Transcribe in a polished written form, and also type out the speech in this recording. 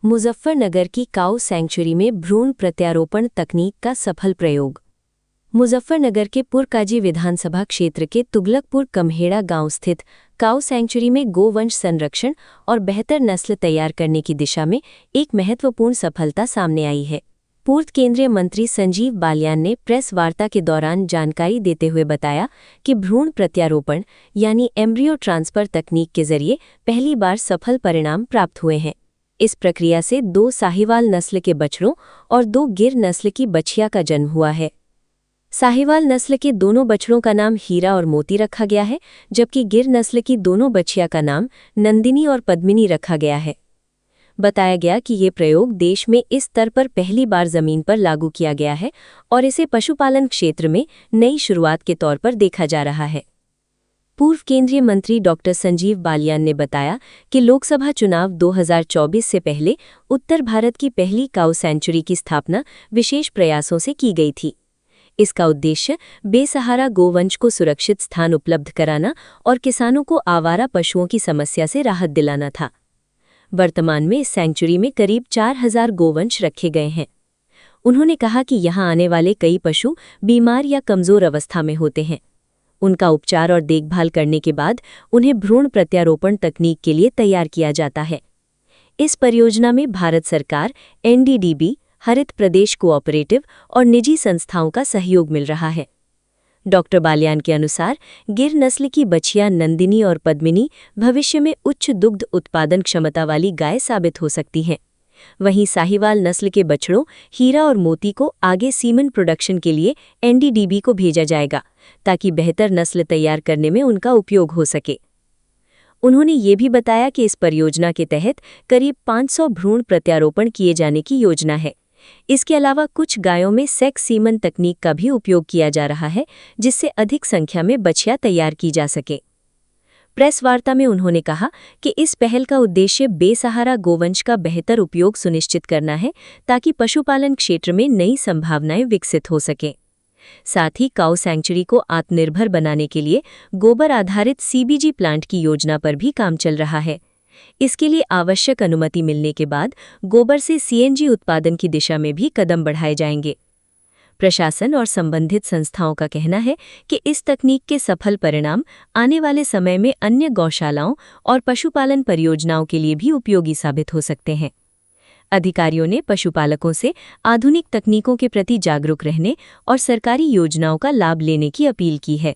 मुजफ्फरनगर की काऊ सैंक्चुरी में भ्रूण प्रत्यारोपण तकनीक का सफल प्रयोग। मुजफ्फरनगर के पुरकाजी विधानसभा क्षेत्र के तुगलकपुर कम्हेड़ा गांव स्थित काऊ सैंक्चुरी में गोवंश संरक्षण और बेहतर नस्ल तैयार करने की दिशा में एक महत्वपूर्ण सफलता सामने आई है। पूर्व केंद्रीय मंत्री संजीव बालियान ने प्रेस वार्ता के दौरान जानकारी देते हुए बताया कि भ्रूण प्रत्यारोपण यानी एम्ब्रियो ट्रांसफर तकनीक के जरिए पहली बार सफल परिणाम प्राप्त हुए हैं। इस प्रक्रिया से 2 साहिवाल नस्ल के बछड़ों और 2 गिर नस्ल की बछिया का जन्म हुआ है। साहिवाल नस्ल के दोनों बछड़ों का नाम हीरा और मोती रखा गया है, जबकि गिर नस्ल की दोनों बछिया का नाम नंदिनी और पद्मिनी रखा गया है। बताया गया कि ये प्रयोग देश में इस स्तर पर पहली बार जमीन पर लागू किया गया है और इसे पशुपालन क्षेत्र में नई शुरुआत के तौर पर देखा जा रहा है। पूर्व केंद्रीय मंत्री डॉक्टर संजीव बालियान ने बताया कि लोकसभा चुनाव 2024 से पहले उत्तर भारत की पहली काऊ सैंक्चुरी की स्थापना विशेष प्रयासों से की गई थी। इसका उद्देश्य बेसहारा गोवंश को सुरक्षित स्थान उपलब्ध कराना और किसानों को आवारा पशुओं की समस्या से राहत दिलाना था। वर्तमान में इस सैंक्चुरी में करीब 4000 गोवंश रखे गए हैं। उन्होंने कहा कि यहाँ आने वाले कई पशु बीमार या कमजोर अवस्था में होते हैं। उनका उपचार और देखभाल करने के बाद उन्हें भ्रूण प्रत्यारोपण तकनीक के लिए तैयार किया जाता है। इस परियोजना में भारत सरकार, NDDB, हरित प्रदेश कोऑपरेटिव और निजी संस्थाओं का सहयोग मिल रहा है। डॉक्टर बालियान के अनुसार गिर नस्ल की बछिया नंदिनी और पद्मिनी भविष्य में उच्च दुग्ध उत्पादन क्षमता वाली गाय साबित हो सकती हैं। वहीं साहिवाल नस्ल के बछड़ों हीरा और मोती को आगे सीमन प्रोडक्शन के लिए NDDB को भेजा जाएगा, ताकि बेहतर नस्ल तैयार करने में उनका उपयोग हो सके। उन्होंने ये भी बताया कि इस परियोजना के तहत करीब 500 भ्रूण प्रत्यारोपण किए जाने की योजना है। इसके अलावा कुछ गायों में सेक्स सीमन तकनीक का भी उपयोग किया जा रहा है, जिससे अधिक संख्या में बछिया तैयार की जा सके। प्रेस वार्ता में उन्होंने कहा कि इस पहल का उद्देश्य बेसहारा गोवंश का बेहतर उपयोग सुनिश्चित करना है, ताकि पशुपालन क्षेत्र में नई संभावनाएं विकसित हो सकें। साथ ही काऊ सैंक्चुरी को आत्मनिर्भर बनाने के लिए गोबर आधारित CBG प्लांट की योजना पर भी काम चल रहा है। इसके लिए आवश्यक अनुमति मिलने के बाद गोबर से CNG उत्पादन की दिशा में भी कदम बढ़ाए जाएंगे। प्रशासन और संबंधित संस्थाओं का कहना है कि इस तकनीक के सफल परिणाम आने वाले समय में अन्य गौशालाओं और पशुपालन परियोजनाओं के लिए भी उपयोगी साबित हो सकते हैं। अधिकारियों ने पशुपालकों से आधुनिक तकनीकों के प्रति जागरूक रहने और सरकारी योजनाओं का लाभ लेने की अपील की है।